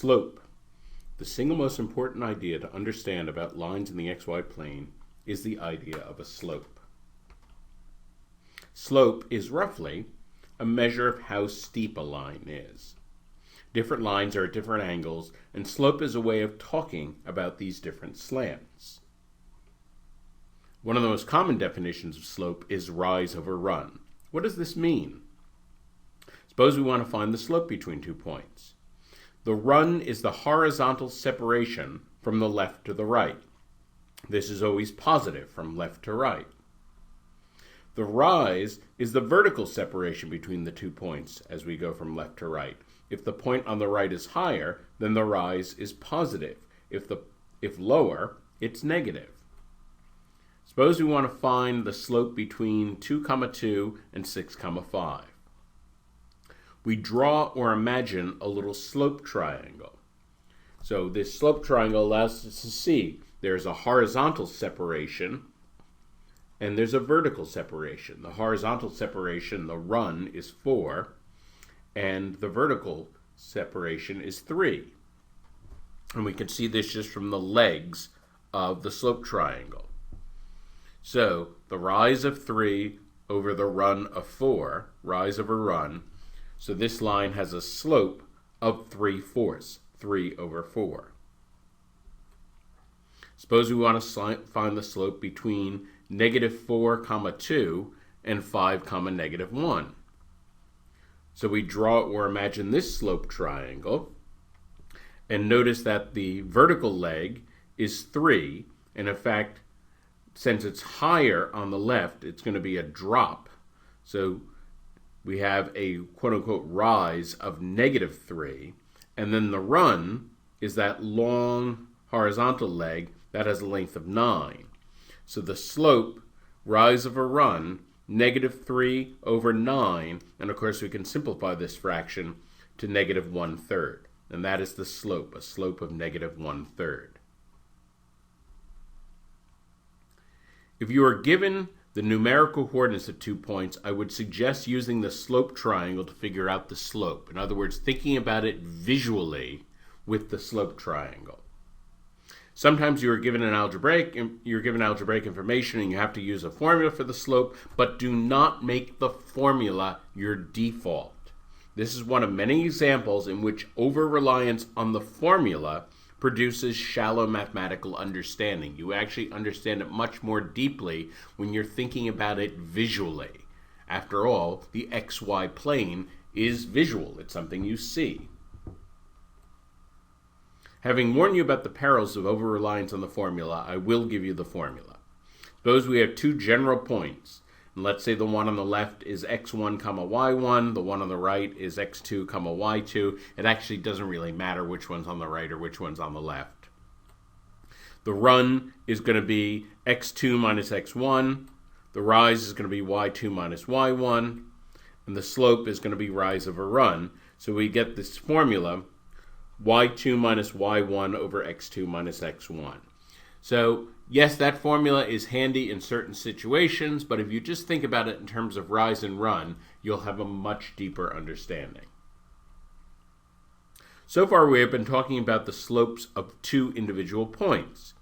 Slope. The single most important idea to understand about lines in the xy plane is the idea of a slope. Slope is roughly a measure of how steep a line is. Different lines are at different angles, and slope is a way of talking about these different slants. One of the most common definitions of slope is rise over run. What does this mean? Suppose we want to find the slope between 2 points. The run is the horizontal separation from the left to the right. This is always positive from left to right. The rise is the vertical separation between the 2 points as we go from left to right. If the point on the right is higher, then the rise is positive. If lower, it's negative. Suppose we want to find the slope between 2, 2 and 6, 5. We draw or imagine a little slope triangle. So this slope triangle allows us to see there's a horizontal separation and there's a vertical separation. The horizontal separation, the run, is 4, and the vertical separation is 3. And we can see this just from the legs of the slope triangle. So the rise of 3 over the run of 4, rise over run, so this line has a slope of 3/4, 3 over 4. Suppose we want to find the slope between -4, 2 and 5, -1. So we draw or imagine this slope triangle, and notice that the vertical leg is 3, and in fact, since it's higher on the left, it's going to be a drop. So we have a quote-unquote rise of -3, and then the run is that long horizontal leg that has a length of 9. So the slope, rise of a run, -3 over 9, and of course we can simplify this fraction to -1/3, and that is the slope, a slope of -1/3. If you are given the numerical coordinates of 2 points, I would suggest using the slope triangle to figure out the slope. In other words, thinking about it visually with the slope triangle. Sometimes you're given algebraic information and you have to use a formula for the slope, but do not make the formula your default. This is one of many examples in which over-reliance on the formula produces shallow mathematical understanding. You actually understand it much more deeply when you're thinking about it visually. After all, the XY plane is visual. It's something you see. Having warned you about the perils of over-reliance on the formula, I will give you the formula. Suppose we have 2 general points. And let's say the one on the left is x1, y1. The one on the right is x2, y2. It actually doesn't really matter which one's on the right or which one's on the left. The run is going to be x2 minus x1. The rise is going to be y2 minus y1. And the slope is going to be rise over run. So we get this formula, y2 minus y1 over x2 minus x1. So yes, that formula is handy in certain situations, but if you just think about it in terms of rise and run, you'll have a much deeper understanding. So far, we have been talking about the slopes of 2 individual points.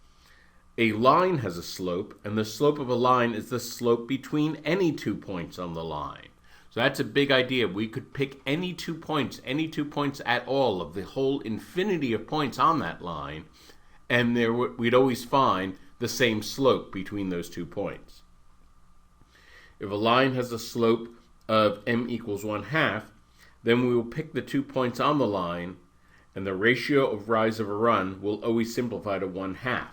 A line has a slope, and the slope of a line is the slope between any 2 points on the line. So that's a big idea. We could pick any 2 points at all of the whole infinity of points on that line, and we'd always find the same slope between those 2 points. If a line has a slope of m equals 1/2, then we will pick the 2 points on the line, and the ratio of rise over run will always simplify to 1/2.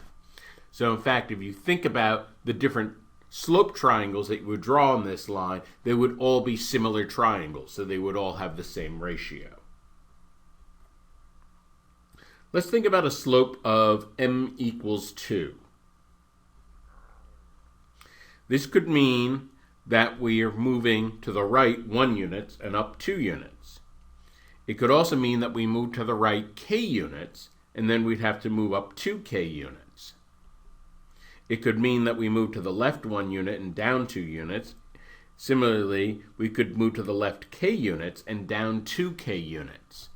So in fact, if you think about the different slope triangles that you would draw on this line, they would all be similar triangles, so they would all have the same ratio. Let's think about a slope of m equals 2. This could mean that we are moving to the right 1 unit and up 2 units. It could also mean that we move to the right k units, and then we'd have to move up 2k units. It could mean that we move to the left 1 unit and down 2 units. Similarly, we could move to the left k units and down 2k units.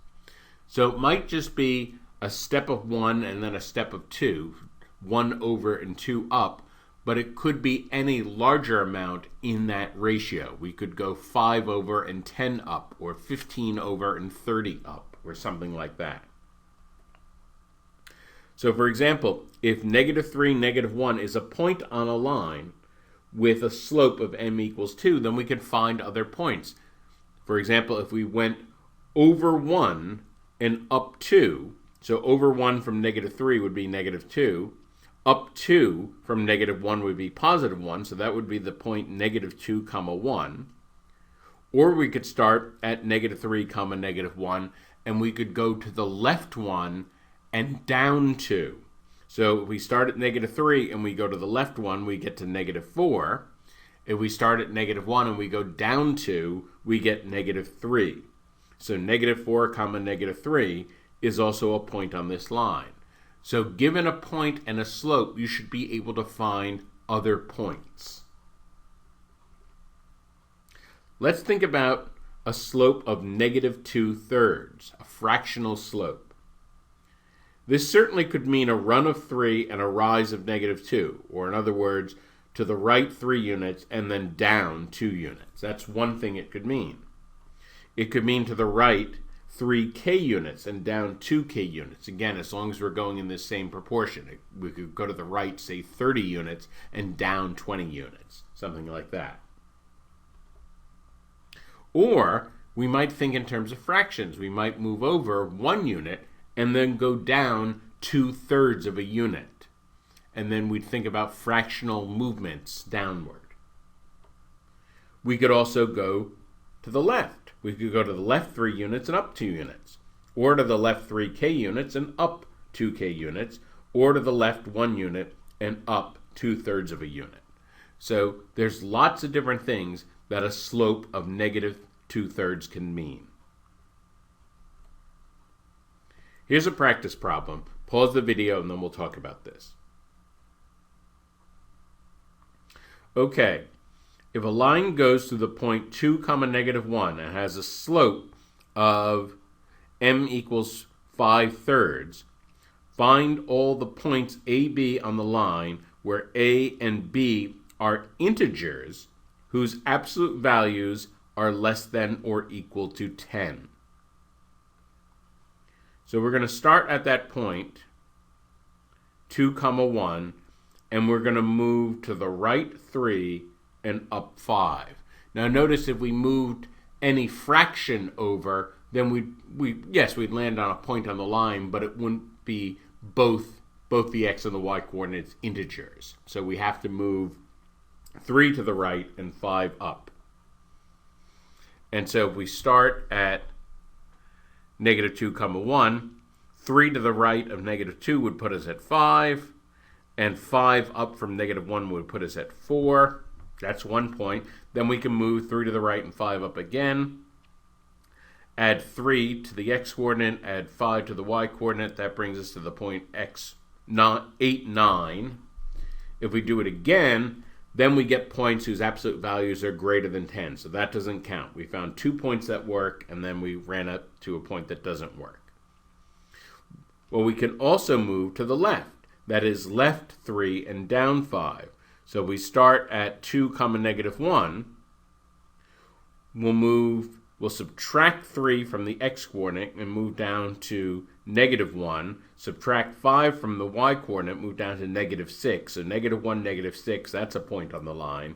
So it might just be a step of 1 and then a step of 2, 1 over and 2 up, but it could be any larger amount in that ratio. We could go 5 over and 10 up, or 15 over and 30 up, or something like that. So for example, if -3, -1 is a point on a line with a slope of m equals 2, then we can find other points. For example, if we went over 1 and up 2, so over 1 from -3 would be -2, up 2 from -1 would be +1, so that would be the point -2, 1. Or we could start at -3, -1, and we could go to the left 1 and down 2. So if we start at -3 and we go to the left 1, we get to -4. If we start at -1 and we go down 2, we get -3. So -4, -3 is also a point on this line. So given a point and a slope, you should be able to find other points. Let's think about a slope of -2/3, a fractional slope. This certainly could mean a run of 3 and a rise of -2, or in other words, to the right 3 units and then down 2 units. That's one thing it could mean. It could mean to the right 3k units and down 2k units. Again, as long as we're going in this same proportion. We could go to the right, say 30 units, and down 20 units, something like that. Or we might think in terms of fractions. We might move over 1 unit and then go down 2/3 of a unit. And then we'd think about fractional movements downward. We could also go to the left. We could go to the left 3 units and up 2 units. Or to the left 3k units and up 2k units. Or to the left 1 unit and up 2/3 of a unit. So there's lots of different things that a slope of -2/3 can mean. Here's a practice problem. Pause the video and then we'll talk about this. Okay, if a line goes through the point 2, -1 and has a slope of m equals 5/3, find all the points A, B on the line where A and B are integers whose absolute values are less than or equal to 10. So we're going to start at that point, 2, 1, and we're going to move to the right 3 and up 5. Now notice if we moved any fraction over, then we'd land on a point on the line, but it wouldn't be both the x and the y coordinates integers. So we have to move 3 to the right and 5 up. And so if we start at -2, 1, 3 to the right of -2 would put us at 5, and 5 up from -1 would put us at 4. That's 1 point. Then we can move 3 to the right and 5 up again. Add 3 to the x-coordinate, add 5 to the y-coordinate. That brings us to the point 8, 9. If we do it again, then we get points whose absolute values are greater than 10. So that doesn't count. We found 2 points that work, and then we ran up to a point that doesn't work. Well, we can also move to the left. That is left 3 and down 5. So we start at 2, -1. We'll subtract 3 from the x-coordinate and move down to -1. Subtract 5 from the y-coordinate, move down to -6. So -1, -6, that's a point on the line.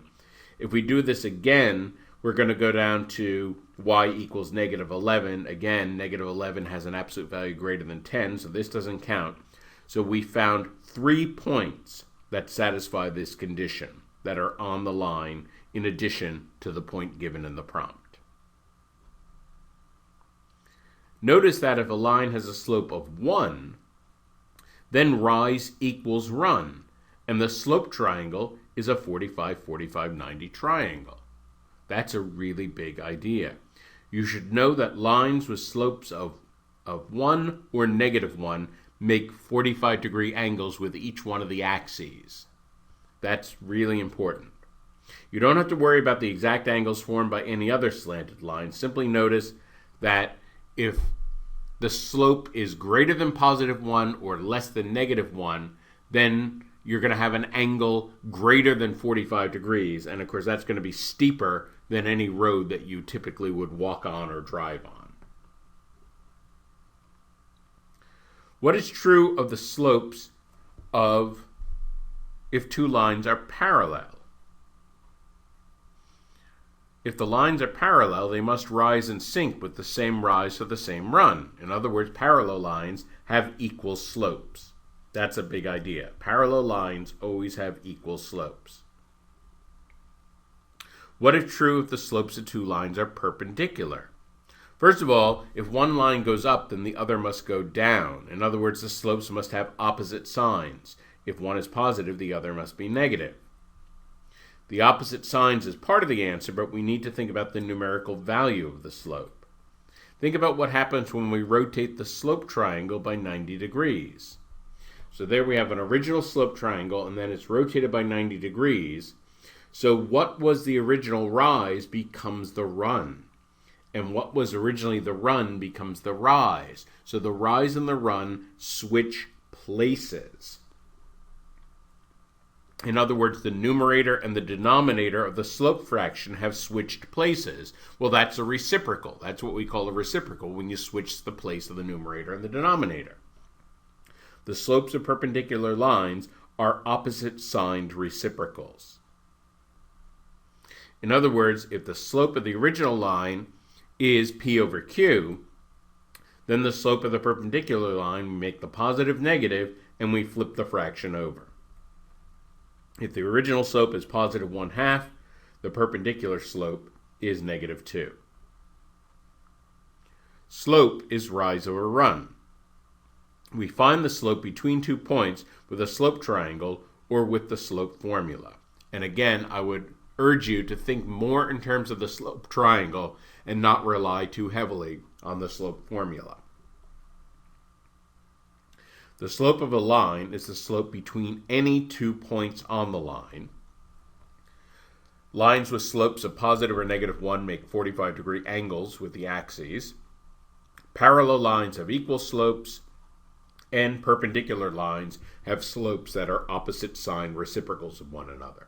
If we do this again, we're going to go down to y equals -11. Again, -11 has an absolute value greater than 10, so this doesn't count. So we found 3 points that satisfy this condition that are on the line in addition to the point given in the prompt. Notice that if a line has a slope of 1, then rise equals run, and the slope triangle is a 45, 45, 90 triangle. That's a really big idea. You should know that lines with slopes of 1 or -1 make 45-degree angles with each one of the axes. That's really important. You don't have to worry about the exact angles formed by any other slanted line. Simply notice that if the slope is greater than +1 or less than -1, then you're going to have an angle greater than 45 degrees. And of course, that's going to be steeper than any road that you typically would walk on or drive on. What is true of the slopes of if two lines are parallel? If the lines are parallel, they must rise in sync with the same rise for the same run. In other words, parallel lines have equal slopes. That's a big idea. Parallel lines always have equal slopes. What is true if the slopes of two lines are perpendicular? First of all, if one line goes up, then the other must go down. In other words, the slopes must have opposite signs. If one is positive, the other must be negative. The opposite signs is part of the answer, but we need to think about the numerical value of the slope. Think about what happens when we rotate the slope triangle by 90 degrees. So there we have an original slope triangle, and then it's rotated by 90 degrees. So what was the original rise becomes the run. And what was originally the run becomes the rise. So the rise and the run switch places. In other words, the numerator and the denominator of the slope fraction have switched places. Well, that's a reciprocal. That's what we call a reciprocal, when you switch the place of the numerator and the denominator. The slopes of perpendicular lines are opposite signed reciprocals. In other words, if the slope of the original line is P over Q, then the slope of the perpendicular line, we make the positive negative, and we flip the fraction over. If the original slope is +1/2, the perpendicular slope is -2. Slope is rise over run. We find the slope between 2 points with a slope triangle or with the slope formula. And again, I would urge you to think more in terms of the slope triangle and not rely too heavily on the slope formula. The slope of a line is the slope between any 2 points on the line. Lines with slopes of positive or -1 make 45-degree angles with the axes. Parallel lines have equal slopes, and perpendicular lines have slopes that are opposite sign reciprocals of one another.